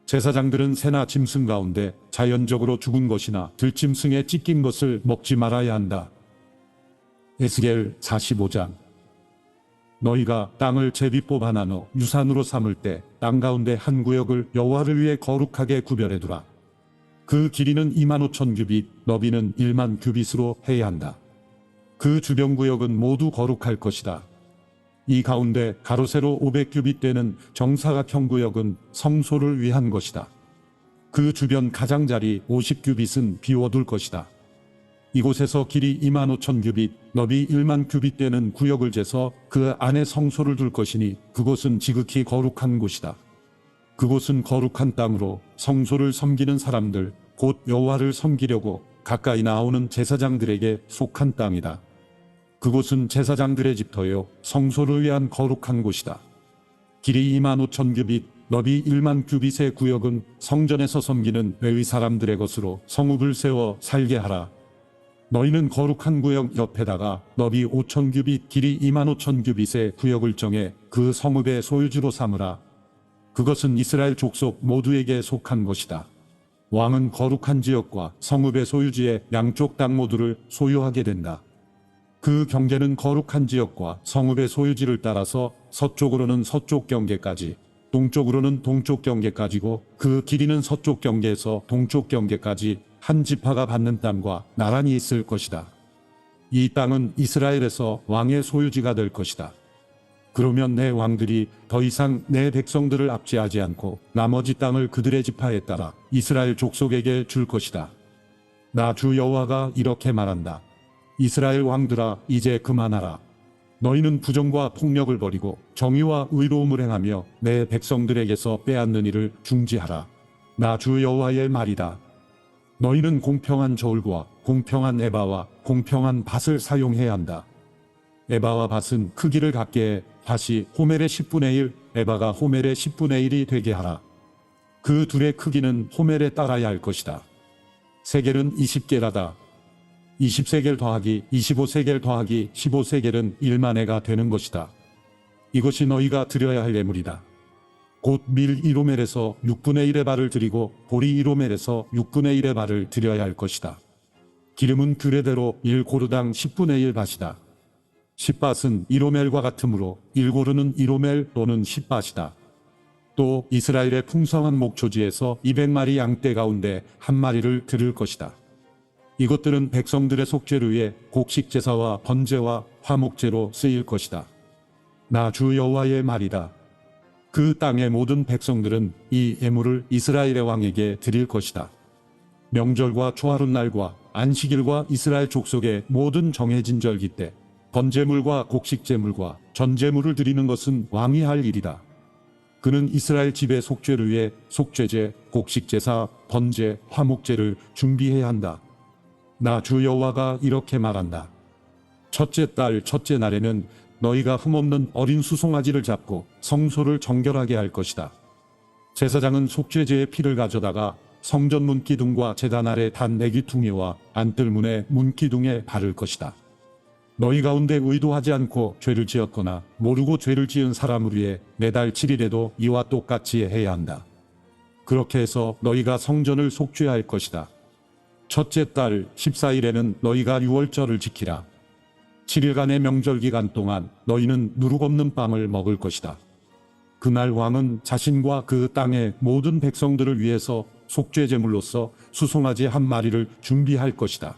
제사장들은 새나 짐승 가운데 자연적으로 죽은 것이나 들짐승에 찢긴 것을 먹지 말아야 한다. 에스겔 45장. 너희가 땅을 제비 뽑아 나눠 유산으로 삼을 때 땅 가운데 한 구역을 여호와를 위해 거룩하게 구별해 두라. 그 길이는 25,000규빗, 너비는 1만 규빗으로 해야 한다. 그 주변 구역은 모두 거룩할 것이다. 이 가운데 가로 세로 500규빗 되는 정사각형 구역은 성소를 위한 것이다. 그 주변 가장자리 50규빗은 비워둘 것이다. 이곳에서 길이 25,000규빗, 너비 1만 규빗 되는 구역을 재서 그 안에 성소를 둘 것이니 그곳은 지극히 거룩한 곳이다. 그곳은 거룩한 땅으로 성소를 섬기는 사람들, 곧 여호와를 섬기려고 가까이 나오는 제사장들에게 속한 땅이다. 그곳은 제사장들의 집터요 성소를 위한 거룩한 곳이다. 길이 25,000규빗, 너비 1만 규빗의 구역은 성전에서 섬기는 레위 사람들의 것으로 성읍을 세워 살게 하라. 너희는 거룩한 구역 옆에다가 너비 5,000규빗, 길이 25,000규빗의 구역을 정해 그 성읍의 소유지로 삼으라. 그것은 이스라엘 족속 모두에게 속한 것이다. 왕은 거룩한 지역과 성읍의 소유지의 양쪽 땅 모두를 소유하게 된다. 그 경계는 거룩한 지역과 성읍의 소유지를 따라서 서쪽으로는 서쪽 경계까지, 동쪽으로는 동쪽 경계까지고 그 길이는 서쪽 경계에서 동쪽 경계까지 한 지파가 받는 땅과 나란히 있을 것이다. 이 땅은 이스라엘에서 왕의 소유지가 될 것이다. 그러면 내 왕들이 더 이상 내 백성들을 압제하지 않고 나머지 땅을 그들의 지파에 따라 이스라엘 족속에게 줄 것이다. 나 주 여호와가 이렇게 말한다. 이스라엘 왕들아, 이제 그만하라. 너희는 부정과 폭력을 버리고 정의와 의로움을 행하며 내 백성들에게서 빼앗는 일을 중지하라. 나 주 여호와의 말이다. 너희는 공평한 저울과 공평한 에바와 공평한 밭을 사용해야 한다. 에바와 밭은 크기를 같게 해 밭이 호멜의 10분의 1, 에바가 호멜의 10분의 1이 되게 하라. 그 둘의 크기는 호멜에 따라야 할 것이다. 세겔은 20개라다. 20세겔 더하기 25세겔 더하기 15세겔은 1만 해가 되는 것이다. 이것이 너희가 드려야 할 예물이다. 곧 밀 1호멜에서 6분의 1의 발을 드리고 보리 1호멜에서 6분의 1의 발을 드려야 할 것이다. 기름은 규례대로 1고르당 10분의 1 밭이다. 10밭은 1호멜과 같으므로 1고르는 1호멜 또는 10밭이다. 또 이스라엘의 풍성한 목초지에서 200마리 양떼 가운데 한 마리를 드릴 것이다. 이것들은 백성들의 속죄를 위해 곡식 제사와 번제와 화목제로 쓰일 것이다. 나 주 여호와의 말이다. 그 땅의 모든 백성들은 이 예물을 이스라엘의 왕에게 드릴 것이다. 명절과 초하룻날과 안식일과 이스라엘 족속의 모든 정해진 절기 때 번제물과 곡식제물과 전제물을 드리는 것은 왕이 할 일이다. 그는 이스라엘 집의 속죄를 위해 속죄제, 곡식제사, 번제, 화목제를 준비해야 한다. 나 주 여호와가 이렇게 말한다. 첫째 달 첫째 날에는 너희가 흠없는 어린 수송아지를 잡고 성소를 정결하게 할 것이다. 제사장은 속죄제의 피를 가져다가 성전 문기둥과 제단 아래 단 내귀퉁이와 안뜰문의 문기둥에 바를 것이다. 너희 가운데 의도하지 않고 죄를 지었거나 모르고 죄를 지은 사람을 위해 매달 7일에도 이와 똑같이 해야 한다. 그렇게 해서 너희가 성전을 속죄할 것이다. 첫째 달 14일에는 너희가 유월절을 지키라. 7일간의 명절 기간 동안 너희는 누룩 없는 빵을 먹을 것이다. 그날 왕은 자신과 그 땅의 모든 백성들을 위해서 속죄제물로서 수송아지 한 마리를 준비할 것이다.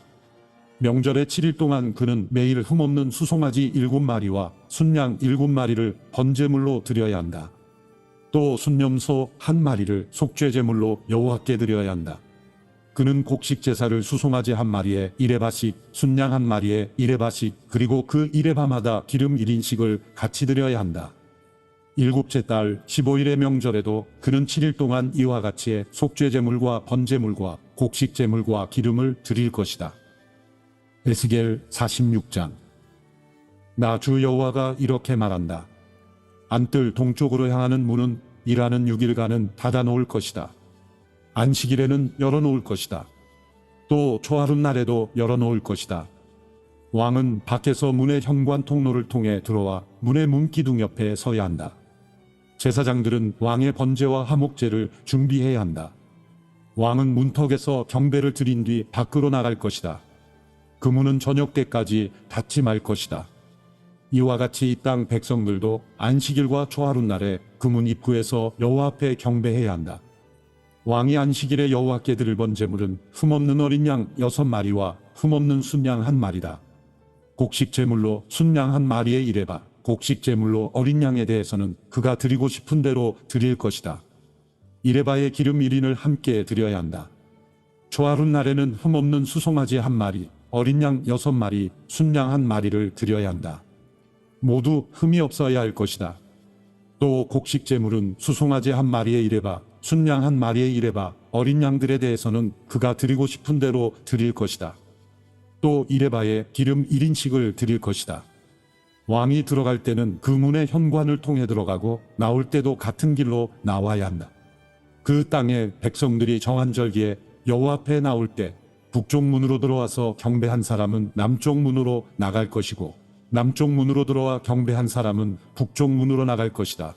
명절의 7일 동안 그는 매일 흠없는 수송아지 7마리와 순양 7마리를 번제물로 드려야 한다. 또 순염소 1마리를 속죄제물로 여호와께 드려야 한다. 그는 곡식 제사를 수송아지 1마리에 1에바씩, 순양 1마리에 1에바씩, 그리고 그 1에바마다 기름 1인씩을 같이 드려야 한다. 일곱째 달 15일의 명절에도 그는 7일 동안 이와 같이 속죄제물과 번제물과 곡식제물과 기름을 드릴 것이다. 에스겔 46장. 나 주 여호와가 이렇게 말한다. 안뜰 동쪽으로 향하는 문은 일하는 6일간은 닫아놓을 것이다. 안식일에는 열어놓을 것이다. 또 초하룻날에도 열어놓을 것이다. 왕은 밖에서 문의 현관 통로를 통해 들어와 문의 문기둥 옆에 서야 한다. 제사장들은 왕의 번제와 화목제를 준비해야 한다. 왕은 문턱에서 경배를 드린 뒤 밖으로 나갈 것이다. 그 문은 저녁 때까지 닫지 말 것이다. 이와 같이 이 땅 백성들도 안식일과 초하룻날에 그 문 입구에서 여호와 앞에 경배해야 한다. 왕이 안식일에 여호와께 드릴 번제물은 흠없는 어린 양 6마리와 흠없는 순양 1마리다. 곡식제물로 순양 1마리에 1에바, 곡식제물로 어린 양에 대해서는 그가 드리고 싶은 대로 드릴 것이다. 1에바의 기름 1인을 함께 드려야 한다. 초하룻날에는 흠없는 수송아지 1마리, 어린 양 6마리, 순양 1마리를 드려야 한다. 모두 흠이 없어야 할 것이다. 또 곡식제물은 수송아지 1마리에 1에바, 순양 1마리에 1에바, 어린 양들에 대해서는 그가 드리고 싶은 대로 드릴 것이다. 또 1에바에 기름 1인씩을 드릴 것이다. 왕이 들어갈 때는 그 문의 현관을 통해 들어가고 나올 때도 같은 길로 나와야 한다. 그 땅의 백성들이 정한 절기에 여호와 앞에 나올 때 북쪽 문으로 들어와서 경배한 사람은 남쪽 문으로 나갈 것이고 남쪽 문으로 들어와 경배한 사람은 북쪽 문으로 나갈 것이다.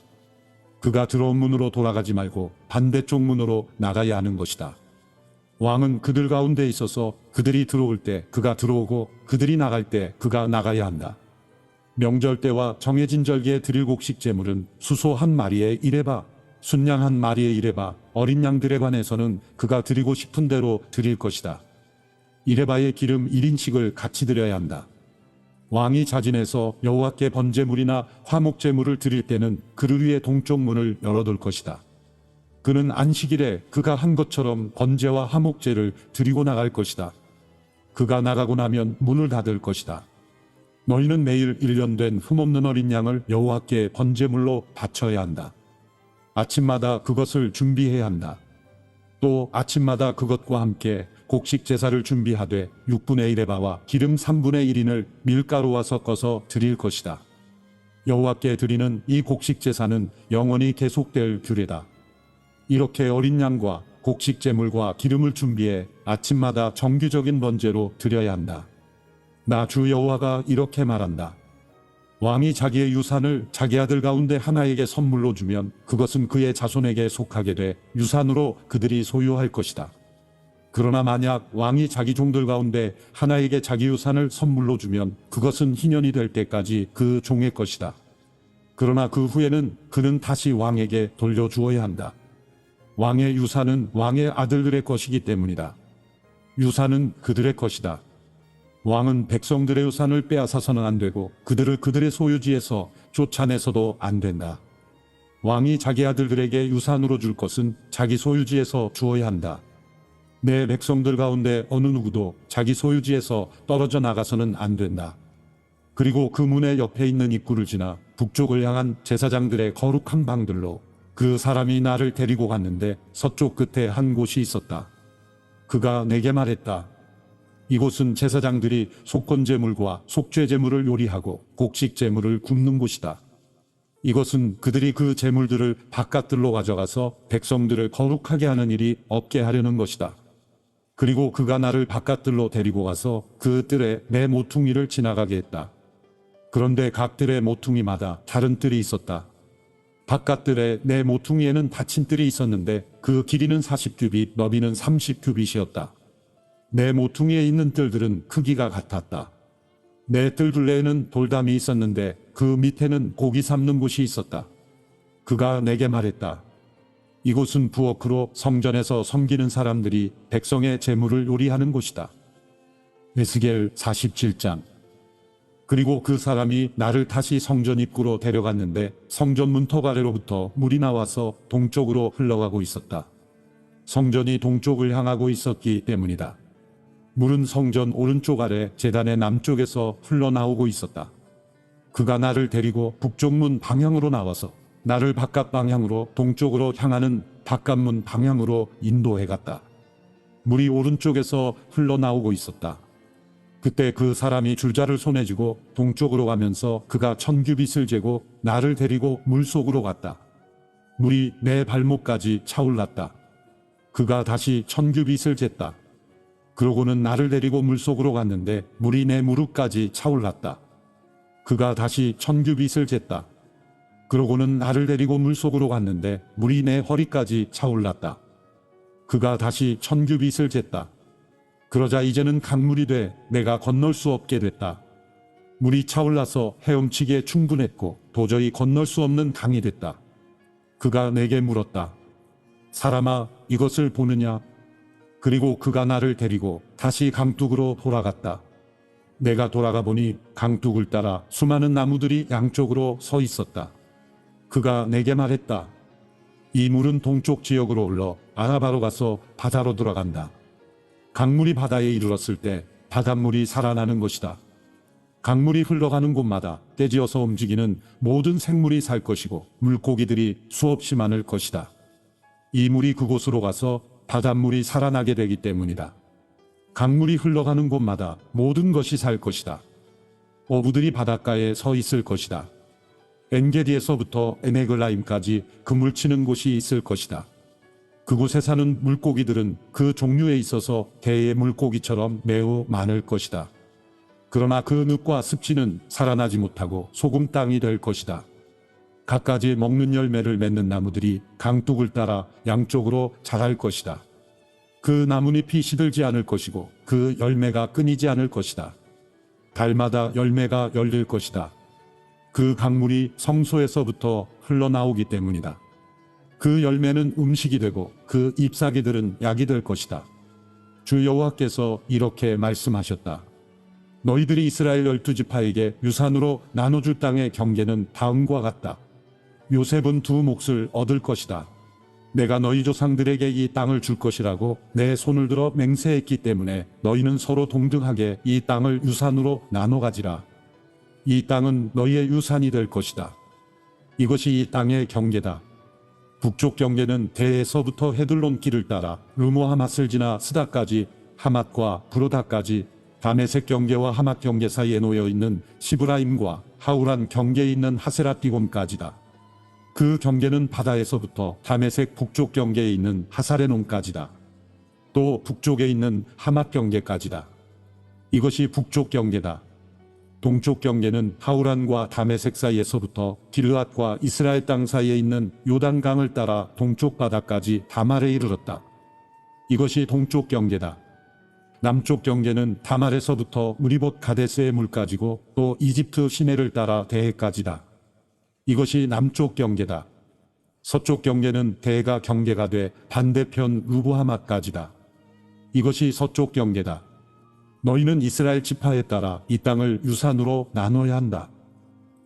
그가 들어온 문으로 돌아가지 말고 반대쪽 문으로 나가야 하는 것이다. 왕은 그들 가운데 있어서 그들이 들어올 때 그가 들어오고 그들이 나갈 때 그가 나가야 한다. 명절 때와 정해진 절기에 드릴 곡식 제물은 수소 1마리에 1에바, 순양 1마리에 1에바, 어린 양들에 관해서는 그가 드리고 싶은 대로 드릴 것이다. 1에바의 기름 1인씩을 같이 드려야 한다. 왕이 자진해서 여호와께 번제물이나 화목제물을 드릴 때는 그를 위해 동쪽 문을 열어둘 것이다. 그는 안식일에 그가 한 것처럼 번제와 화목제를 드리고 나갈 것이다. 그가 나가고 나면 문을 닫을 것이다. 너희는 매일 1년 된 흠없는 어린 양을 여호와께 번제물로 바쳐야 한다. 아침마다 그것을 준비해야 한다. 또 아침마다 그것과 함께 곡식 제사를 준비하되 6분의 1에바와 기름 3분의 1인을 밀가루와 섞어서 드릴 것이다. 여호와께 드리는 이 곡식 제사는 영원히 계속될 규례다. 이렇게 어린 양과 곡식 제물과 기름을 준비해 아침마다 정규적인 번제로 드려야 한다. 나 주 여호와가 이렇게 말한다. 왕이 자기의 유산을 자기 아들 가운데 하나에게 선물로 주면 그것은 그의 자손에게 속하게 돼 유산으로 그들이 소유할 것이다. 그러나 만약 왕이 자기 종들 가운데 하나에게 자기 유산을 선물로 주면 그것은 희년이 될 때까지 그 종의 것이다. 그러나 그 후에는 그는 다시 왕에게 돌려주어야 한다. 왕의 유산은 왕의 아들들의 것이기 때문이다. 유산은 그들의 것이다. 왕은 백성들의 유산을 빼앗아서는 안 되고 그들을 그들의 소유지에서 쫓아내서도 안 된다. 왕이 자기 아들들에게 유산으로 줄 것은 자기 소유지에서 주어야 한다. 내 백성들 가운데 어느 누구도 자기 소유지에서 떨어져 나가서는 안 된다. 그리고 그 문의 옆에 있는 입구를 지나 북쪽을 향한 제사장들의 거룩한 방들로 그 사람이 나를 데리고 갔는데 서쪽 끝에 한 곳이 있었다. 그가 내게 말했다. 이곳은 제사장들이 속건제물과 속죄제물을 요리하고 곡식제물을 굽는 곳이다. 이것은 그들이 그 제물들을 바깥들로 가져가서 백성들을 거룩하게 하는 일이 없게 하려는 것이다. 그리고 그가 나를 바깥들로 데리고 가서 그 뜰에 내 모퉁이를 지나가게 했다. 그런데 각 뜰의 모퉁이마다 다른 뜰이 있었다. 바깥뜰에 내 모퉁이에는 닫힌 뜰이 있었는데 그 길이는 40규빗, 너비는 30규빗이었다. 내 모퉁이에 있는 뜰들은 크기가 같았다. 내 뜰 둘레에는 돌담이 있었는데 그 밑에는 고기 삶는 곳이 있었다. 그가 내게 말했다. 이곳은 부엌으로 성전에서 섬기는 사람들이 백성의 재물을 요리하는 곳이다. 에스겔 47장. 그리고 그 사람이 나를 다시 성전 입구로 데려갔는데 성전 문턱 아래로부터 물이 나와서 동쪽으로 흘러가고 있었다. 성전이 동쪽을 향하고 있었기 때문이다. 물은 성전 오른쪽 아래 제단의 남쪽에서 흘러나오고 있었다. 그가 나를 데리고 북쪽문 방향으로 나와서 나를 바깥 방향으로 동쪽으로 향하는 바깥문 방향으로 인도해 갔다. 물이 오른쪽에서 흘러나오고 있었다. 그때 그 사람이 줄자를 손에 쥐고 동쪽으로 가면서 그가 1000규빗을 재고 나를 데리고 물속으로 갔다. 물이 내 발목까지 차올랐다. 그가 다시 1000규빗을 쟀다. 그러고는 나를 데리고 물속으로 갔는데 물이 내 무릎까지 차올랐다. 그가 다시 1000규빗을 쟀다. 그러고는 나를 데리고 물속으로 갔는데 물이 내 허리까지 차올랐다. 그가 다시 1000규빗을 쟀다. 그러자 이제는 강물이 돼 내가 건널 수 없게 됐다. 물이 차올라서 헤엄치기에 충분했고 도저히 건널 수 없는 강이 됐다. 그가 내게 물었다. 사람아, 이것을 보느냐? 그리고 그가 나를 데리고 다시 강둑으로 돌아갔다. 내가 돌아가 보니 강둑을 따라 수많은 나무들이 양쪽으로 서 있었다. 그가 내게 말했다. 이 물은 동쪽 지역으로 흘러 아라바로 가서 바다로 들어간다. 강물이 바다에 이르렀을 때 바닷물이 살아나는 것이다. 강물이 흘러가는 곳마다 떼지어서 움직이는 모든 생물이 살 것이고 물고기들이 수없이 많을 것이다. 이 물이 그곳으로 가서 바닷물이 살아나게 되기 때문이다. 강물이 흘러가는 곳마다 모든 것이 살 것이다. 어부들이 바닷가에 서 있을 것이다. 엔게디에서부터 에네글라임까지 그물 치는 곳이 있을 것이다. 그곳에 사는 물고기들은 그 종류에 있어서 대의 물고기처럼 매우 많을 것이다. 그러나 그 늪과 습지는 살아나지 못하고 소금 땅이 될 것이다. 갖가지 먹는 열매를 맺는 나무들이 강둑을 따라 양쪽으로 자랄 것이다. 그 나뭇잎이 시들지 않을 것이고 그 열매가 끊이지 않을 것이다. 달마다 열매가 열릴 것이다. 그 강물이 성소에서부터 흘러나오기 때문이다. 그 열매는 음식이 되고 그 잎사귀들은 약이 될 것이다. 주 여호와께서 이렇게 말씀하셨다. 너희들이 이스라엘 12지파에게 유산으로 나눠줄 땅의 경계는 다음과 같다. 요셉은 2 몫을 얻을 것이다. 내가 너희 조상들에게 이 땅을 줄 것이라고 내 손을 들어 맹세했기 때문에 너희는 서로 동등하게 이 땅을 유산으로 나눠 가지라. 이 땅은 너희의 유산이 될 것이다. 이것이 이 땅의 경계다. 북쪽 경계는 대에서부터 헤들론 길을 따라 르모하맛을 지나 스다까지 하맛과 브로다까지 다메섹 경계와 하맛 경계 사이에 놓여 있는 시브라임과 하우란 경계에 있는 하세라띠곰까지다. 그 경계는 바다에서부터 다메섹 북쪽 경계에 있는 하사레논까지다. 또 북쪽에 있는 하맛 경계까지다. 이것이 북쪽 경계다. 동쪽 경계는 하우란과 다메섹 사이에서부터 기르앗과 이스라엘 땅 사이에 있는 요단강을 따라 동쪽 바다까지 다말에 이르렀다. 이것이 동쪽 경계다. 남쪽 경계는 다말에서부터 무리봇 가데스의 물까지고 또 이집트 시내를 따라 대해까지다. 이것이 남쪽 경계다. 서쪽 경계는 대해가 경계가 돼 반대편 루브하맛까지다. 이것이 서쪽 경계다. 너희는 이스라엘 지파에 따라 이 땅을 유산으로 나눠야 한다.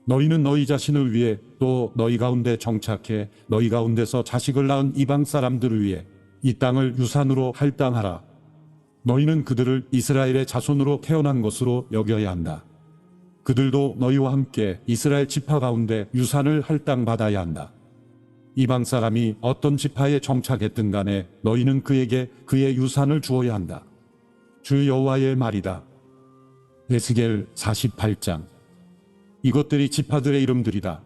너희는 너희 자신을 위해 또 너희 가운데 정착해 너희 가운데서 자식을 낳은 이방 사람들을 위해 이 땅을 유산으로 할당하라. 너희는 그들을 이스라엘의 자손으로 태어난 것으로 여겨야 한다. 그들도 너희와 함께 이스라엘 지파 가운데 유산을 할당받아야 한다. 이방 사람이 어떤 지파에 정착했든 간에 너희는 그에게 그의 유산을 주어야 한다. 주 여호와의 말이다. 에스겔 48장. 이것들이 지파들의 이름들이다.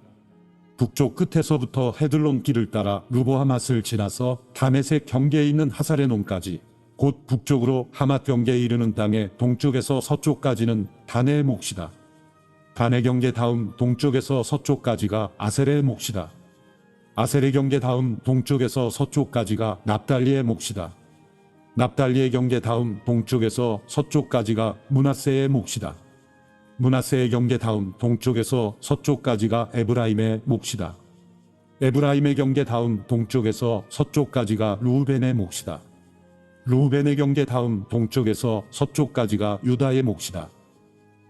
북쪽 끝에서부터 헤들론 길을 따라 루보하맛을 지나서 다메섹 경계에 있는 하사레논까지 곧 북쪽으로 하맛 경계에 이르는 땅의 동쪽에서 서쪽까지는 단의 몫이다. 단의 경계 다음 동쪽에서 서쪽까지가 아셀의 몫이다. 아셀의 경계 다음 동쪽에서 서쪽까지가 납달리의 몫이다. 납달리의 경계 다음 동쪽에서 서쪽까지가 므낫세의 몫이다. 므낫세의 경계 다음 동쪽에서 서쪽까지가 에브라임의 몫이다. 에브라임의 경계 다음 동쪽에서 서쪽까지가 르우벤의 몫이다. 르우벤의 경계 다음 동쪽에서 서쪽까지가 유다의 몫이다.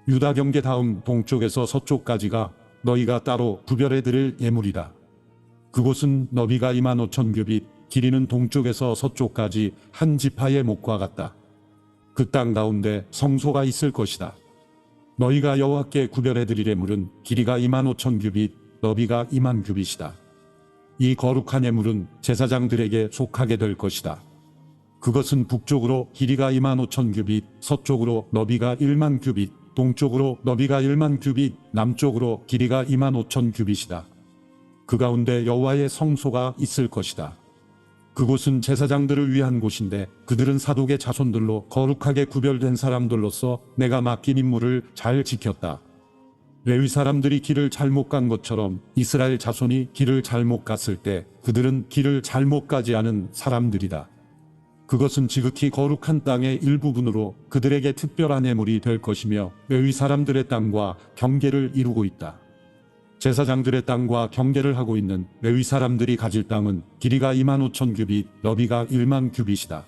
유다 경계 다음 동쪽에서 서쪽까지가 너희가 따로 구별해 드릴 예물이다. 그곳은 너비가 25,000규빗, 길이는 동쪽에서 서쪽까지 한 지파의 몫과 같다. 그 땅 가운데 성소가 있을 것이다. 너희가 여호와께 구별해 드릴 예물은 길이가 25,000규빗, 너비가 20,000규빗이다. 이 거룩한 예물은 제사장들에게 속하게 될 것이다. 그것은 북쪽으로 길이가 25,000규빗, 서쪽으로 너비가 10,000규빗, 동쪽으로 너비가 10,000규빗, 남쪽으로 길이가 25,000규빗이다. 그 가운데 여호와의 성소가 있을 것이다. 그곳은 제사장들을 위한 곳인데 그들은 사독의 자손들로 거룩하게 구별된 사람들로서 내가 맡긴 임무를 잘 지켰다. 레위 사람들이 길을 잘못 간 것처럼 이스라엘 자손이 길을 잘못 갔을 때 그들은 길을 잘못 가지 않은 사람들이다. 그것은 지극히 거룩한 땅의 일부분으로 그들에게 특별한 예물이 될 것이며 레위 사람들의 땅과 경계를 이루고 있다. 제사장들의 땅과 경계를 하고 있는 레위 사람들이 가질 땅은 길이가 25,000규빗, 너비가 10,000규빗이다.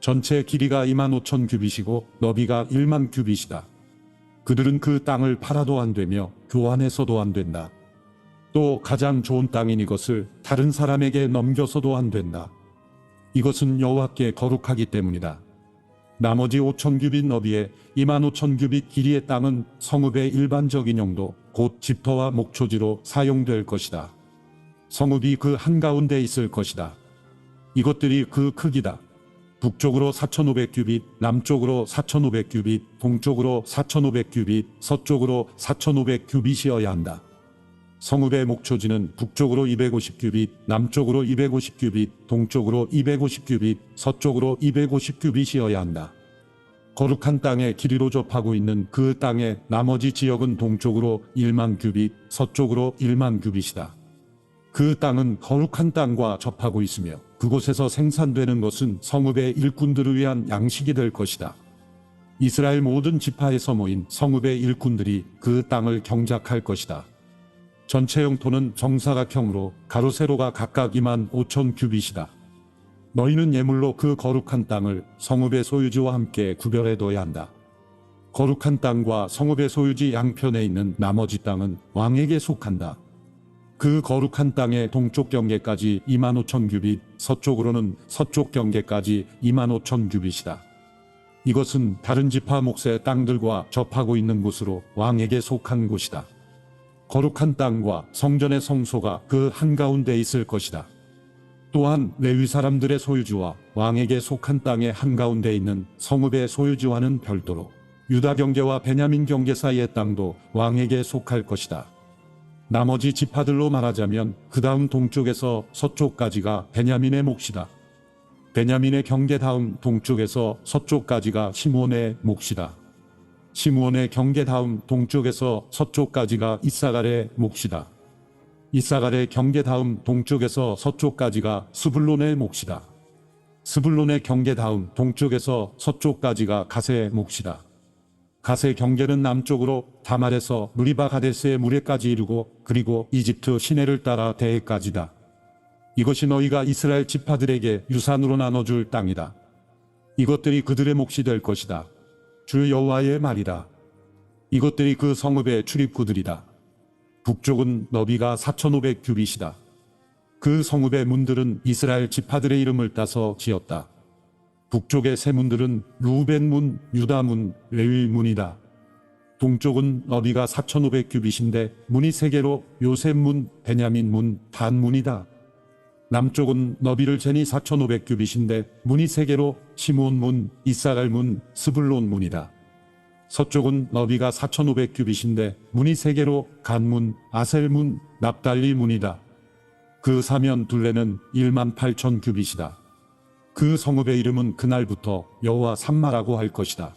전체 길이가 25,000규빗이고 너비가 10,000규빗이다. 그들은 그 땅을 팔아도 안 되며 교환해서도 안 된다. 또 가장 좋은 땅인 이것을 다른 사람에게 넘겨서도 안 된다. 이것은 여호와께 거룩하기 때문이다. 나머지 5,000규빗 너비에 25,000규빗 길이의 땅은 성읍의 일반적인 용도, 곧 집터와 목초지로 사용될 것이다. 성읍이 그 한가운데 있을 것이다. 이것들이 그 크기다. 북쪽으로 4,500규빗, 남쪽으로 4,500규빗, 동쪽으로 4,500규빗, 서쪽으로 4,500규빗이어야 한다. 성읍의 목초지는 북쪽으로 250규빗, 남쪽으로 250규빗, 동쪽으로 250규빗, 서쪽으로 250규빗이어야 한다. 거룩한 땅에 길이로 접하고 있는 그 땅의 나머지 지역은 동쪽으로 10,000규빗, 서쪽으로 10,000규빗이다. 그 땅은 거룩한 땅과 접하고 있으며 그곳에서 생산되는 것은 성읍의 일꾼들을 위한 양식이 될 것이다. 이스라엘 모든 지파에서 모인 성읍의 일꾼들이 그 땅을 경작할 것이다. 전체 영토는 정사각형으로 가로 세로가 각각 25,000규빗이다. 너희는 예물로 그 거룩한 땅을 성읍의 소유지와 함께 구별해둬야 한다. 거룩한 땅과 성읍의 소유지 양편에 있는 나머지 땅은 왕에게 속한다. 그 거룩한 땅의 동쪽 경계까지 25,000규빗, 서쪽으로는 서쪽 경계까지 25,000규빗이다. 이것은 다른 지파 몫의 땅들과 접하고 있는 곳으로 왕에게 속한 곳이다. 거룩한 땅과 성전의 성소가 그 한가운데 있을 것이다. 또한 레위 사람들의 소유지와 왕에게 속한 땅의 한가운데 있는 성읍의 소유지와는 별도로 유다 경계와 베냐민 경계 사이의 땅도 왕에게 속할 것이다. 나머지 지파들로 말하자면 그 다음 동쪽에서 서쪽까지가 베냐민의 몫이다. 베냐민의 경계 다음 동쪽에서 서쪽까지가 시므온의 몫이다. 시므온의 경계 다음 동쪽에서 서쪽까지가 이사갈의 몫이다. 이사갈의 경계 다음 동쪽에서 서쪽까지가 스불론의 몫이다. 스불론의 경계 다음 동쪽에서 서쪽까지가 갓의 몫이다. 갓의 경계는 남쪽으로 다말에서 무리바 가데스의 무레까지 이르고 그리고 이집트 시내를 따라 대해까지다. 이것이 너희가 이스라엘 지파들에게 유산으로 나눠줄 땅이다. 이것들이 그들의 몫이 될 것이다. 주 여호와의 말이다. 이것들이 그 성읍의 출입구들이다. 북쪽은 너비가 4,500규빗이다. 그 성읍의 문들은 이스라엘 지파들의 이름을 따서 지었다. 북쪽의 세 문들은 르우벤 문, 유다 문, 레위 문이다. 동쪽은 너비가 4,500규빗인데 문이 세 개로 요셉 문, 베냐민 문, 단 문이다. 남쪽은 너비를 재니 4,500규빗인데 문이 세 개로 시므온 문, 이사갈 문, 스불론 문이다. 서쪽은 너비가 4,500규빗인데 문이 세 개로 갓 문, 아셀 문, 납달리 문이다. 그 사면 둘레는 18,000규빗이다. 그 성읍의 이름은 그날부터 여호와 삼마라고 할 것이다.